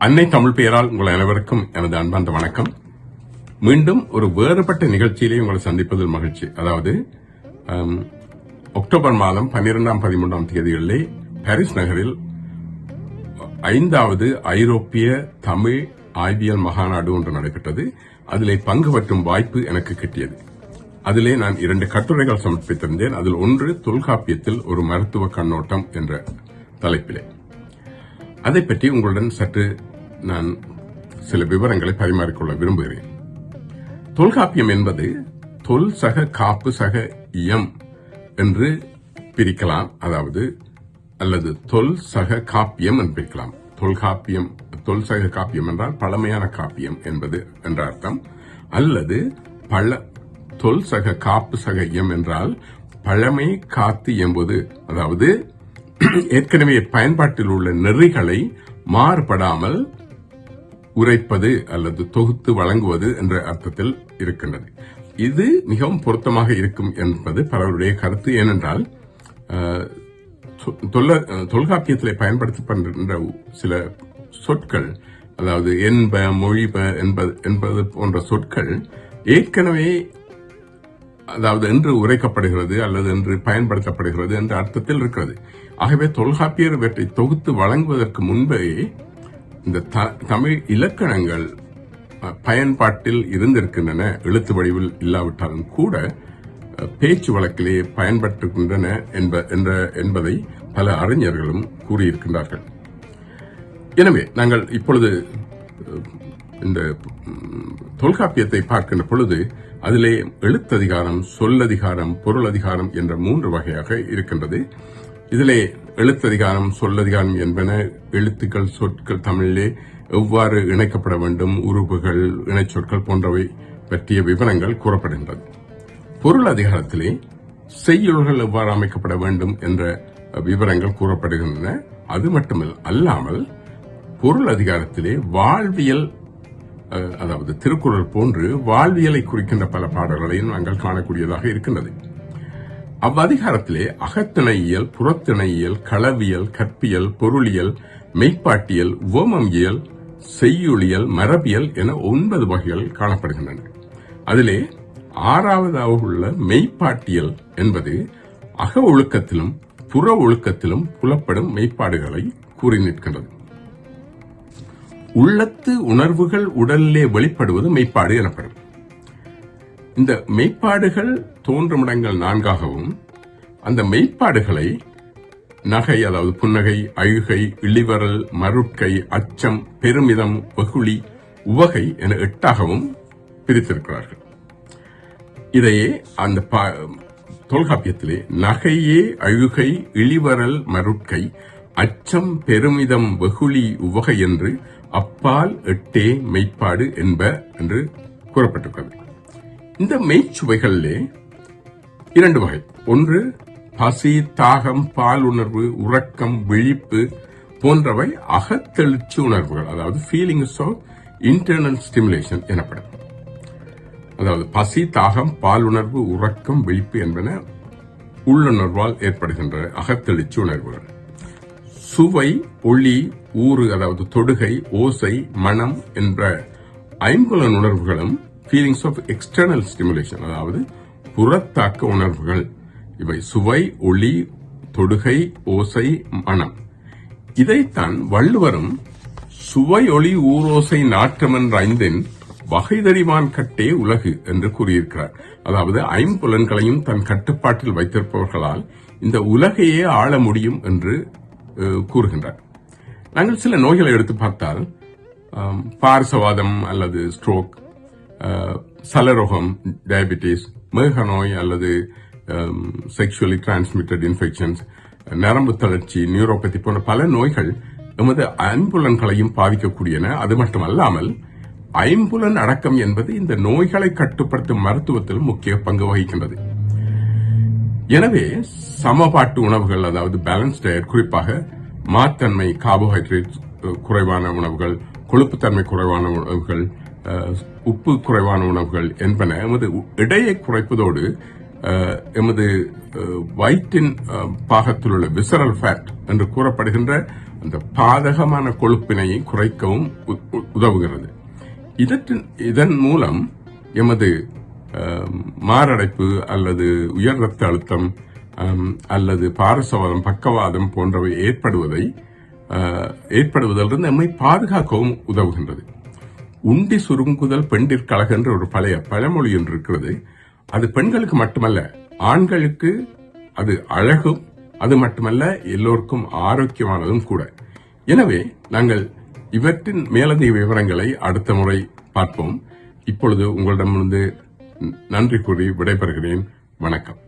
அன்னை தமிழ் பெயரால் உங்கள் அனைவருக்கும் எனது அன்பார்ந்த வணக்கம். மீண்டும் ஒரு வேறுபட்ட நிகழ்ச்சியிலே உங்களை சந்திப்பதில் மகிழ்ச்சி. அதாவது அக்டோபர் மாதம் 12ஆம் 13ஆம் தேதிகளிலே பாரிஸ் நகரில் 5வது ஐரோப்பிய தமிழ் ஆய்வியல் மகாநாடு ஒன்று நடைபெற்றது. அதிலே பங்கு பற்றும் வாய்ப்பு எனக்கு கிட்டியது. அதிலே நான் 2 கட்டுரைகள் சமர்ப்பித்திருந்தேன். அதில் ஒன்று தொல்காப்பியத்தில் ஒரு மருத்துவ கண்ணோட்டம் என்ற தலைப்பிலே. அதை பற்றி உங்களுடன் சற்று நான் சில விவரங்களை பரிமாறிக்கொள்ள விரும்புகிறேன். தொல்காப்பியம் என்பது தொல் சக காப்பு சக இயம் என்று பிரிக்கலாம். அதாவது அல்லது தொல் சக காப்பியம் என்று பிரிக்கலாம். தொல்காப்பியம் தொல் சக காப்பியம் என்றால் பழமையான காப்பியம் என்பது என்ற அர்த்தம். அல்லது தொல் சக காப்பு சக இயம் என்றால் பழமை காத்து என்பது, அதாவது ஏற்கனவே பயன்பாட்டில் உள்ள நெறிகளை மாறுபடாமல் உரைப்பது அல்லது தொகுத்து வழங்குவது என்ற அர்த்தத்தில் இருக்கின்றது. இது மிகவும் பொருத்தமாக இருக்கும் என்பது பலருடைய கருத்து. ஏனென்றால் தொல்காப்பியத்தில் பயன்படுத்தப்படுகின்ற சில சொற்கள், அதாவது என்ப, மொழிப என்பது போன்ற சொற்கள் ஏற்கனவே அதாவது என்று உரைக்கப்படுகிறது அல்லது என்று பயன்படுத்தப்படுகிறது என்ற அர்த்தத்தில் இருக்கிறது. ஆகவே தொல்காப்பியர் இவற்றை தொகுத்து வழங்குவதற்கு முன்பே இந்த தமிழ் இலக்கணங்கள் பயன்பாட்டில் இருந்திருக்கின்றன. எழுத்து வடிவில் இல்லாவிட்டாலும் கூட பேச்சு வழக்கிலே பயன்படுத்துகின்றன என்பதை பல அறிஞர்களும் கூறியிருக்கின்றார்கள். எனவே நாங்கள் இப்பொழுது இந்த தொல்காப்பியத்தை பார்க்கின்ற பொழுது அதிலே எழுத்ததிகாரம், சொல்லதிகாரம், பொருளதிகாரம் என்ற 3 வகையாக இருக்கின்றது. இதிலே எழுத்ததிகாரம், சொல்லதிகாரம் என்பன எழுத்துக்கள், சொற்கள் தமிழிலே எவ்வாறு இணைக்கப்பட வேண்டும், உருவுகள், இணைச்சொற்கள் போன்றவை பற்றிய விவரங்கள் கூறப்படுகின்றது. பொருள் அதிகாரத்திலே செய்யுள்கள் எவ்வாறு அமைக்கப்பட வேண்டும் என்ற விவரங்கள் கூறப்படுகின்றன. அது மட்டுமல்லாமல் பொருள் அதிகாரத்திலே வாழ்வியல், அதாவது திருக்குறள் போன்று வாழ்வியலை குறிக்கின்ற பல பாடல்களையும் நாங்கள் காணக்கூடியதாக இருக்கின்றது. அவ்வதிகாரத்திலே அகத்திணையியல், புறத்திணையியல், களவியல், கற்பியல், பொருளியல், மெய்ப்பாட்டியல், உவமமியல், செய்யுளியல், மரபியல் என 9 வகைகள் காணப்படுகின்றன. அதிலே 6வதாக உள்ள மெய்ப்பாட்டியல் என்பது அக ஒழுக்கத்திலும் புற ஒழுக்கத்திலும் புலப்படும் மெய்ப்பாடுகளை கூறி நிற்கின்றது. உள்ளத்து உணர்வுகள் உடலிலே வெளிப்படுவது மெய்ப்பாடு எனப்படும். இந்த மெய்ப்பாடுகள் தோன்றும் இடங்கள் 4ஆகவும் அந்த மெய்ப்பாடுகளை நகை, அதாவது புன்னகை, அழுகை, இளிவரல், மருட்கை, அச்சம், பெருமிதம், வெகுளி, உவகை என 8ஆகவும் பிரித்திருக்கிறார்கள். இதையே அந்த தொல்காப்பியத்திலே நகையே அழுகை, இளிவரல், மருட்கை, அச்சம், பெருமிதம், வெகுளி, உவகை என்று அப்பால் 8 மெய்ப்பாடு என்ப என்று கூறப்பட்டிருக்கிறது. இந்த மெய்ச்சுவைகளிலே 2 வகை. ஒன்று பசி, தாகம், பால் உணர்வு, உறக்கம், விழிப்பு போன்றவை அகத்தெழுச்சி உணர்வுகள், அதாவது ஃபீலிங்ஸ் ஆஃப் இன்டர்னல் ஸ்டிமுலேஷன் எனப்படும். அதாவது பசி, தாகம், பால் உணர்வு, உறக்கம், விழிப்பு என்பன உள்ளுணர்வால் ஏற்படுகின்ற அகத்தெழுச்சி உணர்வுகள். சுவை, ஒளி, ஊறு, அதாவது தொடுகை, ஓசை, மனம் என்ற 5 உணர்வுகளும் ஃபீலிங்ஸ் ஆஃப் எக்ஸ்டர்னல் ஸ்டிமுலேஷன், அதாவது புறத்தாக்க உணர்வுகள். இவை சுவை, ஒளி, தொடுகை, ஓசை, மனம். இதைத்தான் வள்ளுவரும் சுவை, ஒளி, ஊரோசை, நாற்றமென்ற 5 வகைதறிவான் கட்டே உலகு என்று கூறியிருக்கிறார். அதாவது 5 தன் கட்டுப்பாட்டில் வைத்திருப்பவர்களால் இந்த உலகையே ஆள முடியும் என்று கூறுகின்றார். நாங்கள் சில நோய்களை எடுத்து பார்த்தால் பார்சவாதம் அல்லது ஸ்ட்ரோக், சலரோகம், டயபிட்டிஸ், மேக நோய் அல்லது செக்ஷுவலி டிரான்ஸ்மிட்டட் இன்ஃபெக்ஷன்ஸ், நரம்பு தளர்ச்சி, நியூரோபதி போன்ற பல நோய்கள் எமது 5 பாதிக்கக்கூடியன. அது மட்டுமல்லாமல் 5 அடக்கம் என்பது இந்த நோய்களை கட்டுப்படுத்தும் மருத்துவத்தில் முக்கிய பங்கு வகிக்கின்றது. எனவே சமபாட்டு உணவுகள், அதாவது பேலன்ஸ் டயட், குறிப்பாக மாத்தன்மை, கார்போஹைட்ரேட் குறைவான உணவுகள், கொழுப்புத்தன்மை குறைவான உணவுகள், உப்பு குறைவான உணவுகள் என்பன எமது எடையை குறைப்பதோடு எமது வயிற்றின் பாகத்தில் உள்ள விசரல் ஃபேட் என்று கூறப்படுகின்ற அந்த பாதகமான கொழுப்பினை குறைக்கவும் உதவுகிறது. இதன் மூலம் எமது மாரடைப்பு அல்லது உயர் ரத்த அழுத்தம் அல்லது பாரசவாதம், பக்கவாதம் போன்றவை ஏற்படுவதிலிருந்து நம்மை பாதுகாக்கவும் உதவுகின்றது. உண்டி சுருங்குதல் பெண்டிற்கழகு என்ற ஒரு பழைய பழமொழி ஒன்று இருக்கிறது. அது பெண்களுக்கு மட்டுமல்ல, ஆண்களுக்கு அது அழகும், அது மட்டுமல்ல எல்லோருக்கும் ஆரோக்கியமானதும் கூட. எனவே நாங்கள் இவற்றின் மேலதிக விவரங்களை அடுத்த முறை பார்ப்போம். இப்பொழுது உங்களிடமிருந்து நன்றி கூறி விடைபெறுகிறேன். வணக்கம்.